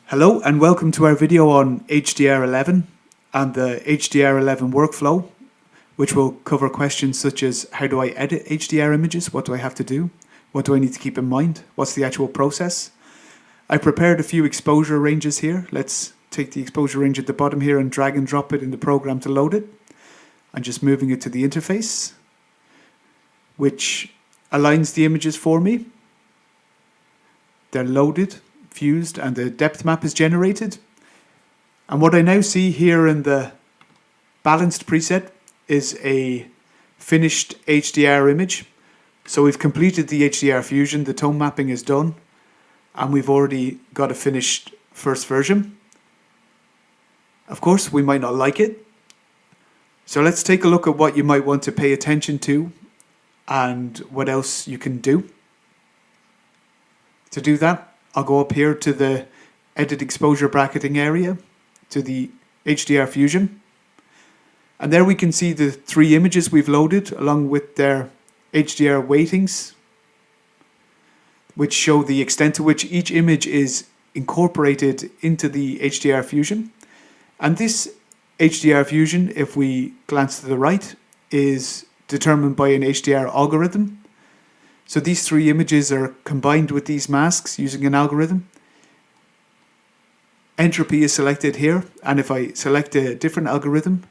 Hello and welcome to our video on HDR11 and the HDR11 workflow, which will cover questions such as how do I edit HDR images, what do I have to do, what do I need to keep in mind, what's the actual process. I prepared a few exposure ranges here. Let's take the exposure range at the bottom here and drag and drop it in the program to load it. I'm just moving it to the interface, which aligns the images for me. They're loaded, fused, and the depth map is generated. And what I now see here in the balanced preset is a finished HDR image. So we've completed the HDR fusion, the tone mapping is done, and we've already got a finished first version. Of course, we might not like it. So let's take a look at what you might want to pay attention to and what else you can do. To do that, I'll go up here to the Edit Exposure Bracketing area, to the HDR Fusion. And there we can see the three images we've loaded along with their HDR weightings, which show the extent to which each image is incorporated into the HDR Fusion. And this HDR Fusion, if we glance to the right, is determined by an HDR algorithm. So these three images are combined with these masks using an algorithm. Entropy is selected here, and if I select a different algorithm,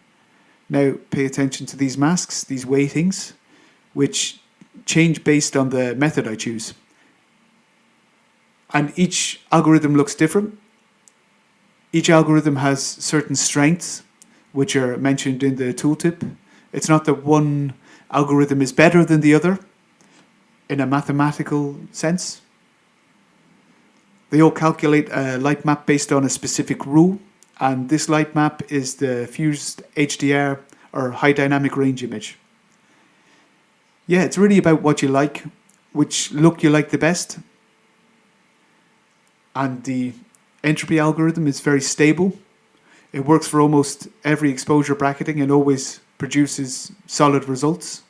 now pay attention to these masks, these weightings, which change based on the method I choose. And each algorithm looks different. Each algorithm has certain strengths, which are mentioned in the tooltip. It's not that one algorithm is better than the other in a mathematical sense. They all calculate a light map based on a specific rule, and this light map is the fused HDR or high dynamic range image. Yeah, it's really about what you like, which look you like the best. And the entropy algorithm is very stable. It works for almost every exposure bracketing and always produces solid results.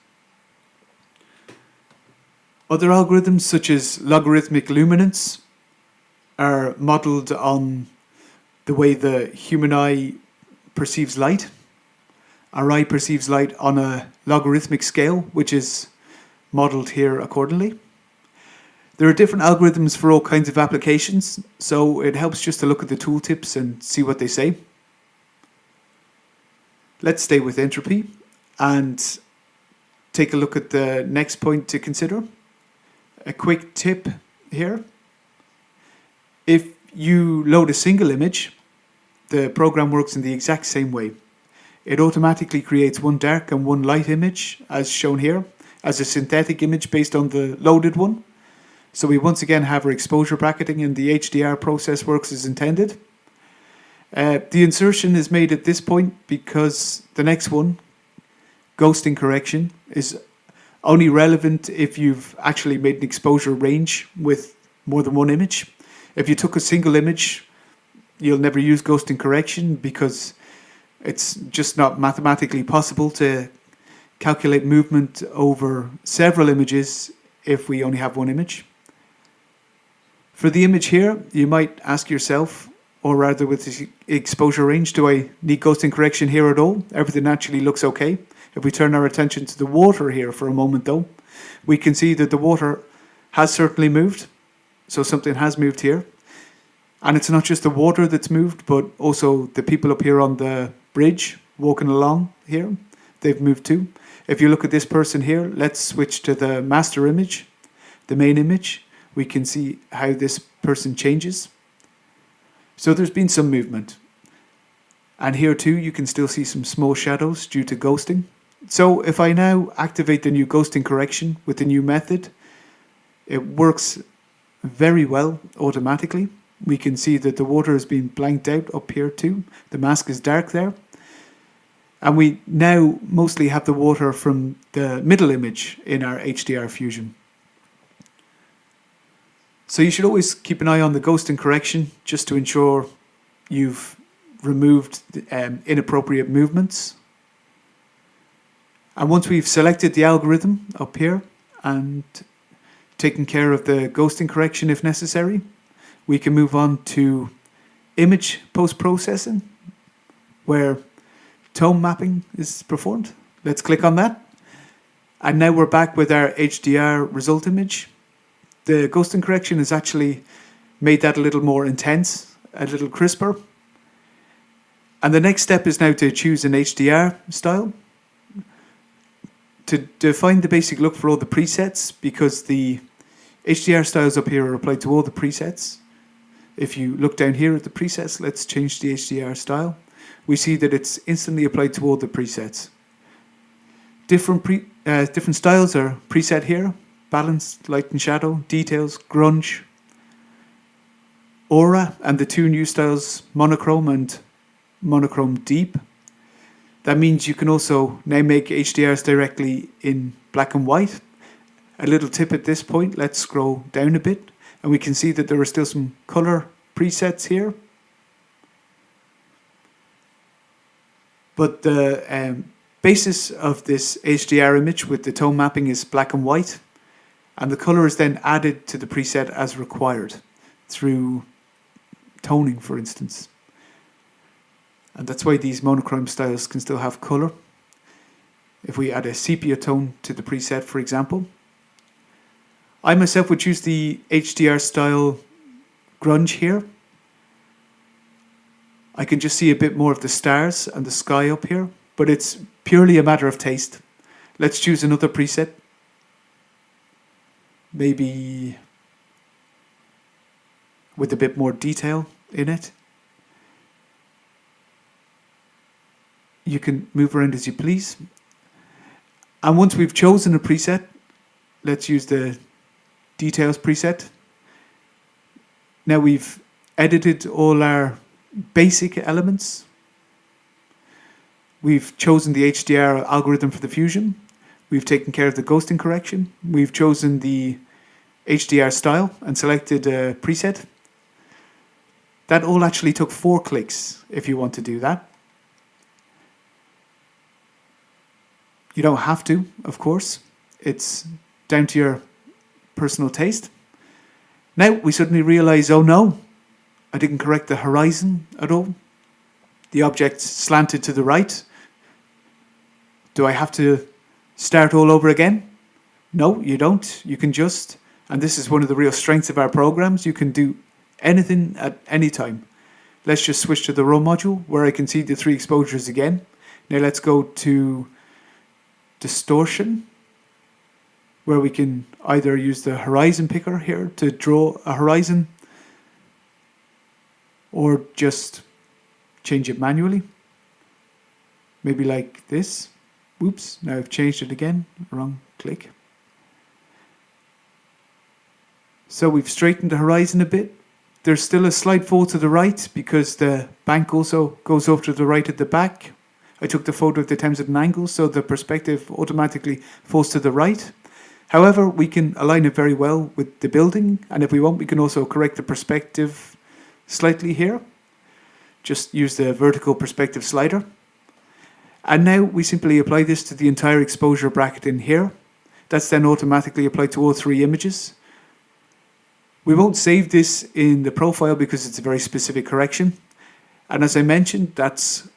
Other algorithms, such as logarithmic luminance, are modeled on the way the human eye perceives light. Our eye perceives light on a logarithmic scale, which is modeled here accordingly. There are different algorithms for all kinds of applications, so it helps just to look at the tooltips and see what they say. Let's stay with entropy and take a look at the next point to consider. A quick tip here. If you load a single image, the program works in the exact same way. It automatically creates one dark and one light image, as shown here, as a synthetic image based on the loaded one. So we once again have our exposure bracketing and the HDR process works as intended. The insertion is made at this point because the next one, ghosting correction, is only relevant if you've actually made an exposure range with more than one image. If you took a single image, you'll never use ghosting correction because it's just not mathematically possible to calculate movement over several images if we only have one image. For the image here, you might ask yourself, or rather with the exposure range, do I need ghosting correction here at all? Everything actually looks okay. If we turn our attention to the water here for a moment though, we can see that the water has certainly moved. So something has moved here. And it's not just the water that's moved, but also the people up here on the bridge walking along here. They've moved too. If you look at this person here, let's switch to the master image, the main image. We can see how this person changes. So there's been some movement. And here too, you can still see some small shadows due to ghosting. So if I now activate the new ghosting correction with the new method, it works very well automatically. We can see that the water has been blanked out up here too. The mask is dark there. And we now mostly have the water from the middle image in our HDR Fusion. So you should always keep an eye on the ghosting correction just to ensure you've removed inappropriate movements. And once we've selected the algorithm up here and taken care of the ghosting correction if necessary, we can move on to image post-processing, where tone mapping is performed. Let's click on that. And now we're back with our HDR result image. The ghosting correction has actually made that a little more intense, a little crisper. And the next step is now to choose an HDR style. To define the basic look for all the presets, because the HDR styles up here are applied to all the presets. If you look down here at the presets, let's change the HDR style. We see that it's instantly applied to all the presets. Different styles are preset here: balance, light and shadow, details, grunge, aura, and the two new styles, monochrome and monochrome deep. That means you can also now make HDRs directly in black and white. A little tip at this point, let's scroll down a bit, and we can see that there are still some color presets here. But the basis of this HDR image with the tone mapping is black and white, and the color is then added to the preset as required through toning, for instance. And that's why these monochrome styles can still have color. If we add a sepia tone to the preset, for example, I myself would choose the HDR style grunge here. I can just see a bit more of the stars and the sky up here, but it's purely a matter of taste. Let's choose another preset. Maybe with a bit more detail in it. You can move around as you please. And once we've chosen a preset, let's use the details preset. Now we've edited all our basic elements. We've chosen the HDR algorithm for the fusion. We've taken care of the ghosting correction. We've chosen the HDR style and selected a preset. That all actually took 4 clicks if you want to do that. You don't have to, of course. It's down to your personal taste. Now we suddenly realize, oh no, I didn't correct the horizon at all. The object slanted to the right. Do I have to start all over again? No, you don't. You can just, and this is one of the real strengths of our programs, you can do anything at any time. Let's just switch to the row module where I can see the 3 exposures again. Now let's go to Distortion, where we can either use the horizon picker here to draw a horizon, or just change it manually. Maybe like this. Oops, now I've changed it again. Wrong click. So we've straightened the horizon a bit. There's still a slight fall to the right because the bank also goes off to the right at the back. I took the photo of the Thames at an angle, so the perspective automatically falls to the right. However, we can align it very well with the building, and if we want, we can also correct the perspective slightly here. Just use the vertical perspective slider. And now we simply apply this to the entire exposure bracket in here. That's then automatically applied to all 3 images. We won't save this in the profile because it's a very specific correction. And as I mentioned, that's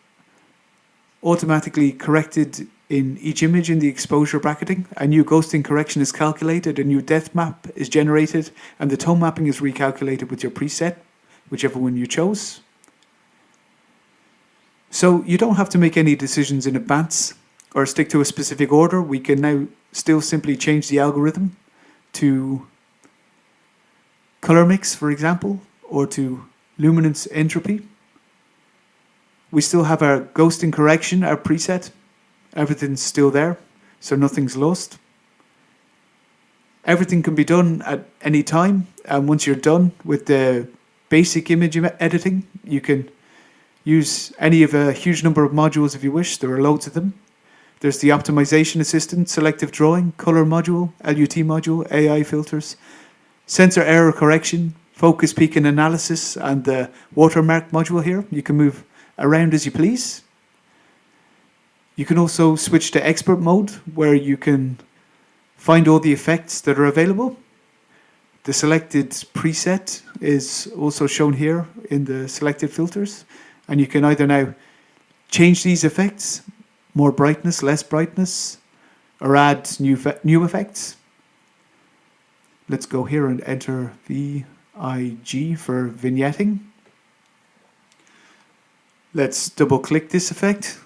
automatically corrected in each image in the exposure bracketing. A new ghosting correction is calculated, a new depth map is generated, and the tone mapping is recalculated with your preset, whichever one you chose. So you don't have to make any decisions in advance or stick to a specific order. We can now still simply change the algorithm to color mix, for example, or to luminance entropy. We still have our ghosting correction, our preset. Everything's still there, so nothing's lost. Everything can be done at any time, and once you're done with the basic image editing, you can use any of a huge number of modules if you wish. There are loads of them. There's the optimization assistant, selective drawing, color module, LUT module, AI filters, sensor error correction, focus, peak and analysis, and the watermark module here. You can move around as you please. You can also switch to expert mode, where you can find all the effects that are available. The selected preset is also shown here in the selected filters, and you can either now change these effects, more brightness, less brightness, or add new effects. Let's go here and enter VIG for vignetting. Let's double click this effect.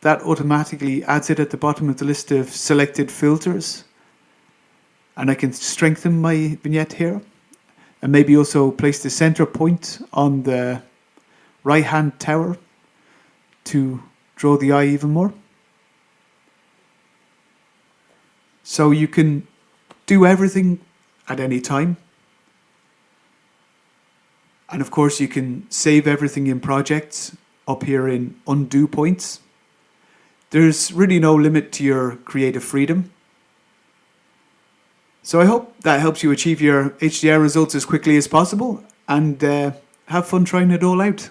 That automatically adds it at the bottom of the list of selected filters. And I can strengthen my vignette here, and maybe also place the center point on the right hand tower to draw the eye even more. So you can do everything at any time. And of course you can save everything in projects up here in undo points. There's really no limit to your creative freedom. So I hope that helps you achieve your HDR results as quickly as possible, and have fun trying it all out.